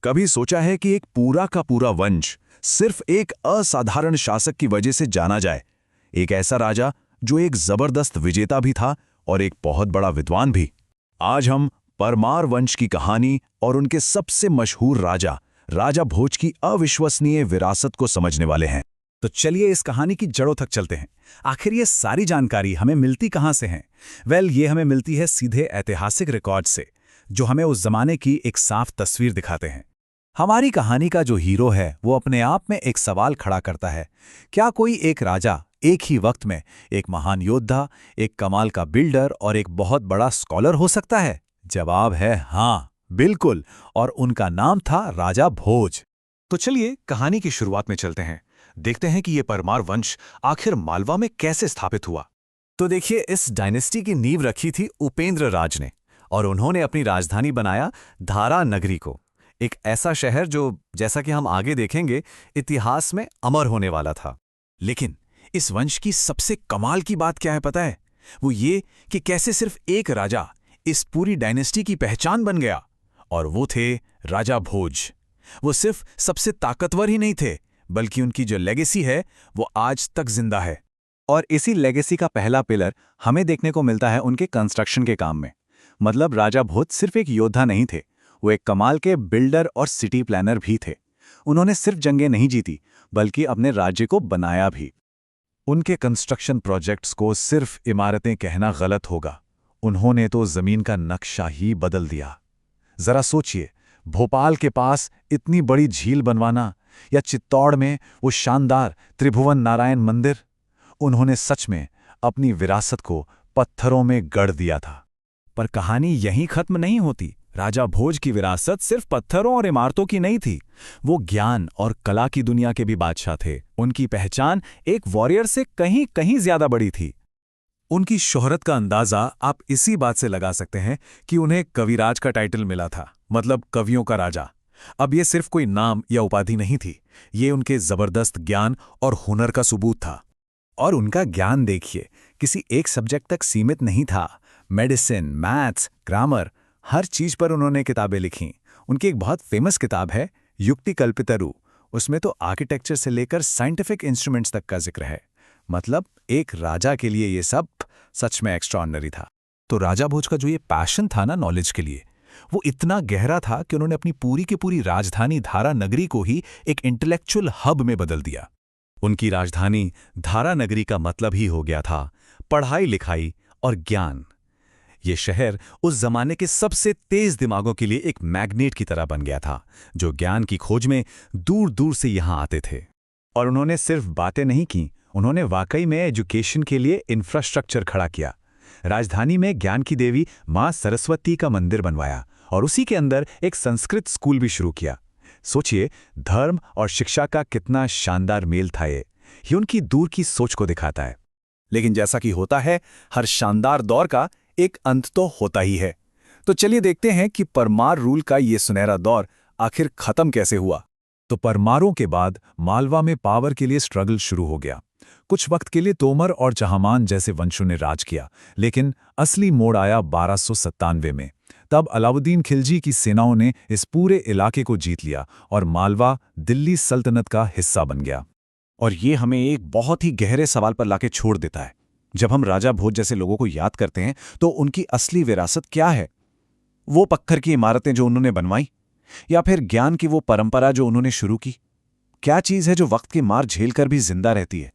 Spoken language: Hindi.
कभी सोचा है कि एक पूरा का पूरा वंश सिर्फ एक असाधारण शासक की वजह से जाना जाए? एक ऐसा राजा जो एक जबरदस्त विजेता भी था और एक बहुत बड़ा विद्वान भी। आज हम परमार वंश की कहानी और उनके सबसे मशहूर राजा राजा भोज की अविश्वसनीय विरासत को समझने वाले हैं। तो चलिए इस कहानी की जड़ों तक चलते हैं। आखिर ये सारी जानकारी हमें मिलती कहाँ से है? ये हमें मिलती है सीधे ऐतिहासिक रिकॉर्ड से, जो हमें उस जमाने की एक साफ तस्वीर दिखाते हैं। हमारी कहानी का जो हीरो है वो अपने आप में एक सवाल खड़ा करता है। क्या कोई एक राजा एक ही वक्त में एक महान योद्धा, एक कमाल का बिल्डर और एक बहुत बड़ा स्कॉलर हो सकता है? जवाब है हाँ, बिल्कुल। और उनका नाम था राजा भोज। तो चलिए कहानी की शुरुआत में चलते हैं। देखते हैं कि ये परमार वंश आखिर मालवा में कैसे स्थापित हुआ। तो देखिए, इस डायनेस्टी की नींव रखी थी उपेंद्र राज ने, और उन्होंने अपनी राजधानी बनाया धारा नगरी को। एक ऐसा शहर जो, जैसा कि हम आगे देखेंगे, इतिहास में अमर होने वाला था। लेकिन इस वंश की सबसे कमाल की बात क्या है पता है? वो ये कि कैसे सिर्फ एक राजा इस पूरी डायनेस्टी की पहचान बन गया, और वो थे राजा भोज। वो सिर्फ सबसे ताकतवर ही नहीं थे, बल्कि उनकी जो लेगेसी है वो आज तक जिंदा है। और इसी लेगेसी का पहला पिलर हमें देखने को मिलता है उनके कंस्ट्रक्शन के काम में। मतलब राजा भोज सिर्फ एक योद्धा नहीं थे, वो एक कमाल के बिल्डर और सिटी प्लानर भी थे। उन्होंने सिर्फ जंगें नहीं जीती, बल्कि अपने राज्य को बनाया भी। उनके कंस्ट्रक्शन प्रोजेक्ट्स को सिर्फ इमारतें कहना गलत होगा, उन्होंने तो जमीन का नक्शा ही बदल दिया। जरा सोचिए, भोपाल के पास इतनी बड़ी झील बनवाना, या चित्तौड़ में वो शानदार त्रिभुवन नारायण मंदिर। उन्होंने सच में अपनी विरासत को पत्थरों में गढ़ दिया था। पर कहानी यहीं खत्म नहीं होती। राजा भोज की विरासत सिर्फ पत्थरों और इमारतों की नहीं थी, वो ज्ञान और कला की दुनिया के भी बादशाह थे। उनकी पहचान एक वॉरियर से कहीं कहीं ज्यादा बड़ी थी। उनकी शोहरत का अंदाजा आप इसी बात से लगा सकते हैं कि उन्हें कविराज का टाइटल मिला था, मतलब कवियों का राजा। अब ये सिर्फ कोई नाम या उपाधि नहीं थी, ये उनके जबरदस्त ज्ञान और हुनर का सबूत था। और उनका ज्ञान देखिए, किसी एक सब्जेक्ट तक सीमित नहीं था। मेडिसिन, मैथ्स, ग्रामर, हर चीज पर उन्होंने किताबें लिखीं। उनकी एक बहुत फेमस किताब है युक्ति कल्पितरु। उसमें तो आर्किटेक्चर से लेकर साइंटिफिक इंस्ट्रूमेंट्स तक का जिक्र है। मतलब एक राजा के लिए ये सब सच में एक्स्ट्राऑर्डिनरी था। तो राजा भोज का जो ये पैशन था ना नॉलेज के लिए, वो इतना गहरा था कि उन्होंने अपनी पूरी की पूरी राजधानी धारा नगरी को ही एक इंटेलेक्चुअल हब में बदल दिया। उनकी राजधानी धारा नगरी का मतलब ही हो गया था पढ़ाई लिखाई और ज्ञान। ये शहर उस जमाने के सबसे तेज दिमागों के लिए एक मैग्नेट की तरह बन गया था, जो ज्ञान की खोज में दूर दूर से यहां आते थे। और उन्होंने सिर्फ बातें नहीं की, उन्होंने वाकई में एजुकेशन के लिए इंफ्रास्ट्रक्चर खड़ा किया। राजधानी में ज्ञान की देवी मां सरस्वती का मंदिर बनवाया, और उसी के अंदर एक संस्कृत स्कूल भी शुरू किया। सोचिए, धर्म और शिक्षा का कितना शानदार मेल था। ये उनकी दूर की सोच को दिखाता है। लेकिन जैसा कि होता है, हर शानदार दौर का एक अंत तो होता ही है। तो चलिए देखते हैं कि परमार रूल का ये सुनहरा दौर आखिर खत्म कैसे हुआ। तो परमारों के बाद मालवा में पावर के लिए स्ट्रगल शुरू हो गया। कुछ वक्त के लिए तोमर और चहमान जैसे वंशों ने राज किया, लेकिन असली मोड़ आया 1297 में। तब अलाउद्दीन खिलजी की सेनाओं ने इस पूरे इलाके को जीत लिया और मालवा दिल्ली सल्तनत का हिस्सा बन गया। और ये हमें एक बहुत ही गहरे सवाल पर लाके छोड़ देता है। जब हम राजा भोज जैसे लोगों को याद करते हैं, तो उनकी असली विरासत क्या है? वो पत्थर की इमारतें जो उन्होंने बनवाई, या फिर ज्ञान की वो परंपरा जो उन्होंने शुरू की? क्या चीज़ है जो वक्त की मार झेलकर भी जिंदा रहती है?